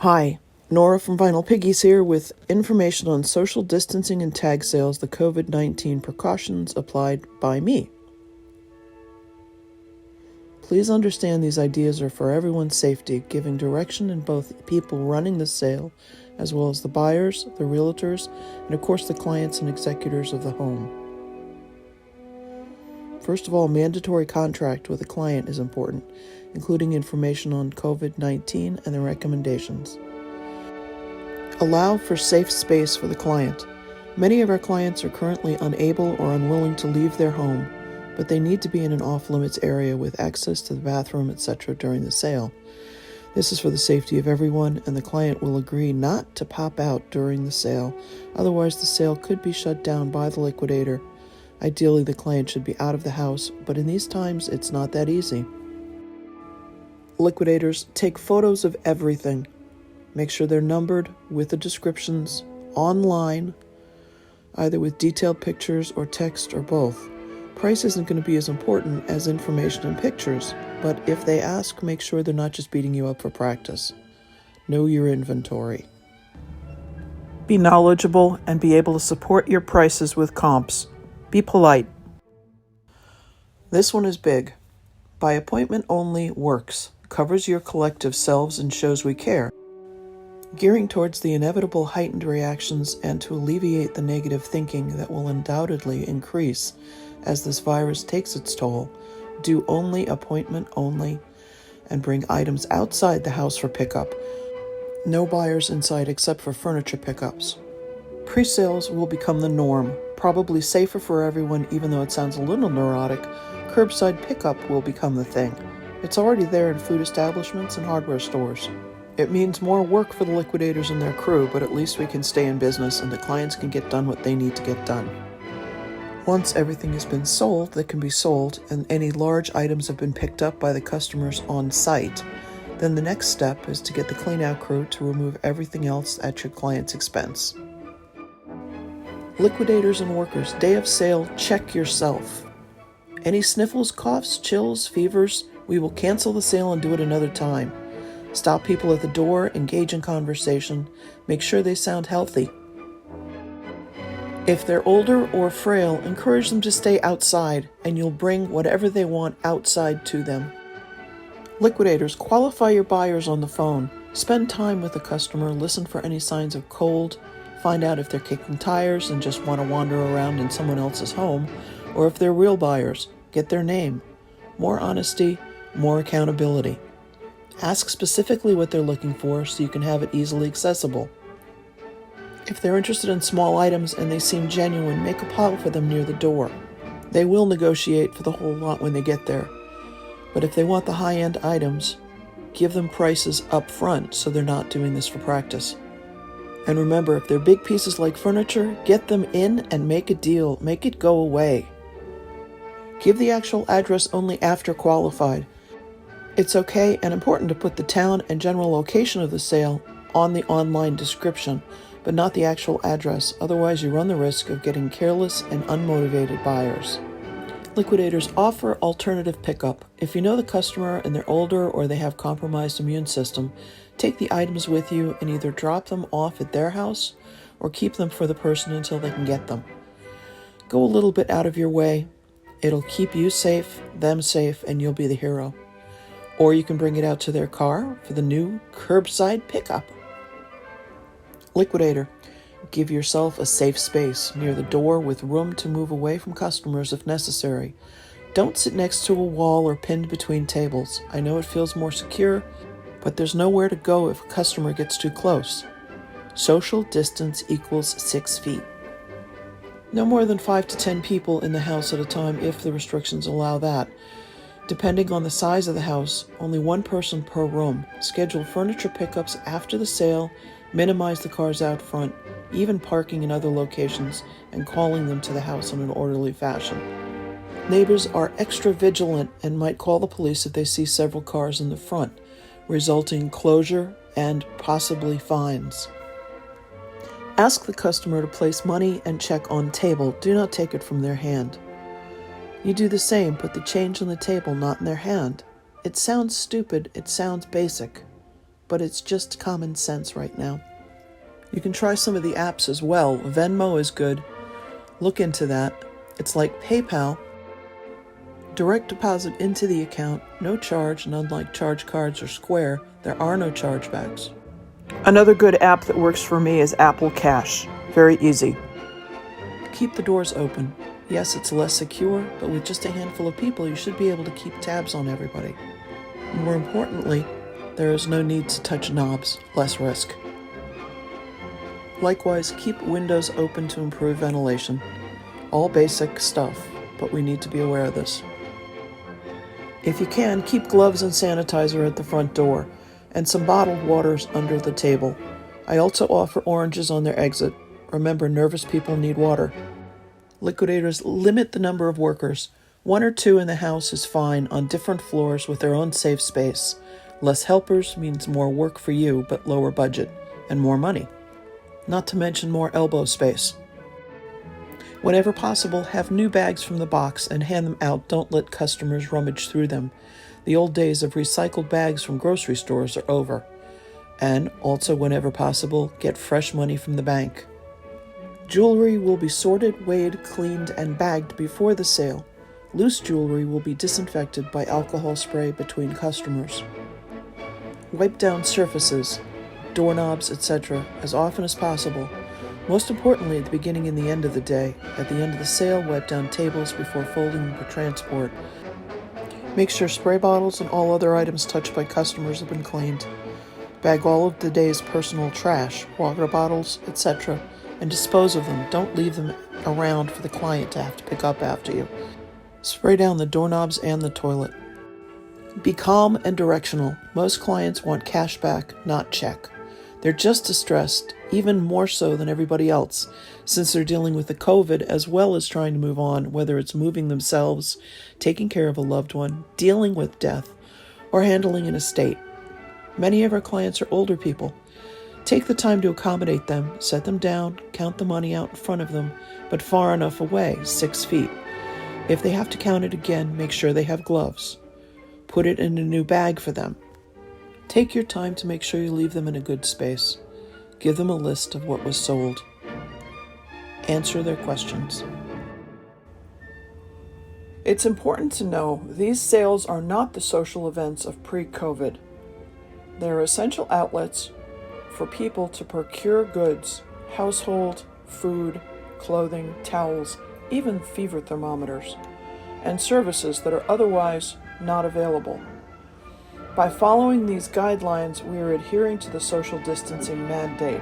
Hi, Nora from Vinyl Piggies here with information on social distancing and tag sales, the COVID-19 precautions applied by me. Please understand these ideas are for everyone's safety, giving direction in both people running the sale, as well as the buyers, the realtors, and of course the clients and executors of the home. First of all, mandatory contract with a client is important, including information on COVID-19 and the recommendations. Allow for safe space for the client. Many of our clients are currently unable or unwilling to leave their home, but they need to be in an off-limits area with access to the bathroom, etc. during the sale. This is for the safety of everyone, and the client will agree not to pop out during the sale. Otherwise, the sale could be shut down by the liquidator. Ideally, the client should be out of the house, but in these times, it's not that easy. Liquidators take photos of everything. Make sure they're numbered with the descriptions online, either with detailed pictures or text or both. Price isn't going to be as important as information and pictures, but if they ask, make sure they're not just beating you up for practice. Know your inventory. Be knowledgeable and be able to support your prices with comps. Be polite. This one is big. By appointment only works, covers your collective selves and shows we care. Gearing towards the inevitable heightened reactions and to alleviate the negative thinking that will undoubtedly increase as this virus takes its toll, do only appointment only and bring items outside the house for pickup. No buyers inside except for furniture pickups. Pre-sales will become the norm, probably safer for everyone even though it sounds a little neurotic. Curbside pickup will become the thing. It's already there in food establishments and hardware stores. It means more work for the liquidators and their crew, but at least we can stay in business and the clients can get done what they need to get done. Once everything has been sold that can be sold and any large items have been picked up by the customers on site, then the next step is to get the clean-out crew to remove everything else at your client's expense. Liquidators and workers, day of sale, check yourself. Any sniffles, coughs, chills, fevers, we will cancel the sale and do it another time. Stop people at the door, engage in conversation, make sure they sound healthy. If they're older or frail, encourage them to stay outside, and you'll bring whatever they want outside to them. Liquidators, qualify your buyers on the phone. Spend time with the customer, listen for any signs of cold, find out if they're kicking tires and just want to wander around in someone else's home, or if they're real buyers, get their name. More honesty, more accountability. Ask specifically what they're looking for so you can have it easily accessible. If they're interested in small items and they seem genuine, make a pile for them near the door. They will negotiate for the whole lot when they get there. But if they want the high-end items, give them prices up front so they're not doing this for practice. And remember, if they're big pieces like furniture, get them in and make a deal. Make it go away. Give the actual address only after qualified. It's okay and important to put the town and general location of the sale on the online description, but not the actual address. Otherwise, you run the risk of getting careless and unmotivated buyers. Liquidators offer alternative pickup. If you know the customer and they're older or they have compromised immune system, take the items with you and either drop them off at their house or keep them for the person until they can get them. Go a little bit out of your way. It'll keep you safe, them safe, and you'll be the hero. Or you can bring it out to their car for the new curbside pickup. Liquidator, give yourself a safe space near the door with room to move away from customers if necessary. Don't sit next to a wall or pinned between tables. I know it feels more secure, but there's nowhere to go if a customer gets too close. Social distance equals 6 feet. No more than 5 to 10 people in the house at a time if the restrictions allow that. Depending on the size of the house, only one person per room. Schedule furniture pickups after the sale, minimize the cars out front, even parking in other locations, and calling them to the house in an orderly fashion. Neighbors are extra vigilant and might call the police if they see several cars in the front, resulting in closure and possibly fines. Ask the customer to place money and check on table. Do not take it from their hand. You do the same, put the change on the table, not in their hand. It sounds stupid, it sounds basic. but it's just common sense right now. You can try some of the apps as well. Venmo is good. Look into that. It's like PayPal. Direct deposit into the account, no charge, and unlike charge cards or Square, there are no chargebacks. Another good app that works for me is Apple Cash. Very easy. Keep the doors open. Yes, it's less secure, but with just a handful of people, you should be able to keep tabs on everybody. More importantly, there is no need to touch knobs, less risk. Likewise, keep windows open to improve ventilation. All basic stuff, but we need to be aware of this. If you can, keep gloves and sanitizer at the front door, and some bottled waters under the table. I also offer oranges on their exit. Remember, nervous people need water. Liquidators limit the number of workers. 1 or 2 in the house is fine on different floors with their own safe space. Less helpers means more work for you, but lower budget and more money. Not to mention more elbow space. Whenever possible, have new bags from the box and hand them out. Don't let customers rummage through them. The old days of recycled bags from grocery stores are over. And also, whenever possible, get fresh money from the bank. Jewelry will be sorted, weighed, cleaned, and bagged before the sale. Loose jewelry will be disinfected by alcohol spray between customers. Wipe down surfaces, doorknobs, etc., as often as possible. Most importantly, at the beginning and the end of the day. At the end of the sale, wipe down tables before folding them for transport. Make sure spray bottles and all other items touched by customers have been cleaned. Bag all of the day's personal trash, water bottles, etc., and dispose of them. Don't leave them around for the client to have to pick up after you. Spray down the doorknobs and the toilet. Be calm and directional. Most clients want cash back, not check. They're just distressed, even more so than everybody else, since they're dealing with the COVID as well as trying to move on, whether it's moving themselves, taking care of a loved one, dealing with death, or handling an estate. Many of our clients are older people. Take the time to accommodate them, set them down, count the money out in front of them, but far enough away, 6 feet. If they have to count it again, make sure they have gloves. Put it in a new bag for them. Take your time to make sure you leave them in a good space. Give them a list of what was sold. Answer their questions. It's important to know these sales are not the social events of pre-COVID. They're essential outlets for people to procure goods, household, food, clothing, towels, even fever thermometers, and services that are otherwise not available. By following these guidelines, we are adhering to the social distancing mandate,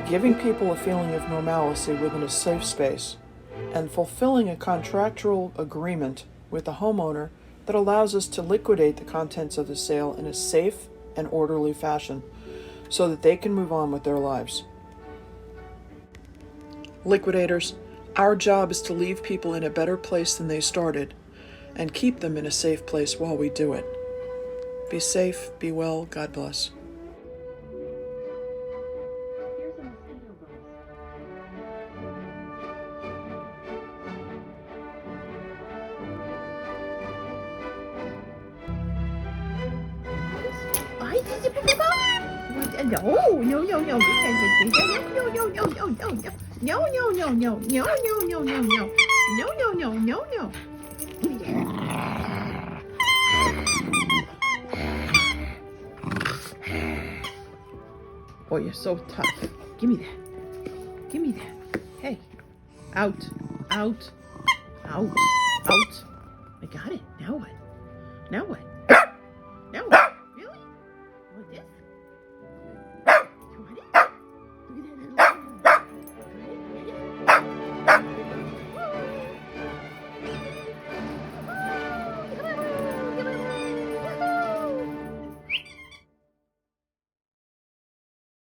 giving people a feeling of normalcy within a safe space, and fulfilling a contractual agreement with the homeowner that allows us to liquidate the contents of the sale in a safe and orderly fashion so that they can move on with their lives. Liquidators, our job is to leave people in a better place than they started and keep them in a safe place while we do it. Be safe, be well, God bless. Oh, you're so tough. Give me that. Give me that. Hey. Out. Out. Out. Out. I got it. Now what? Now what?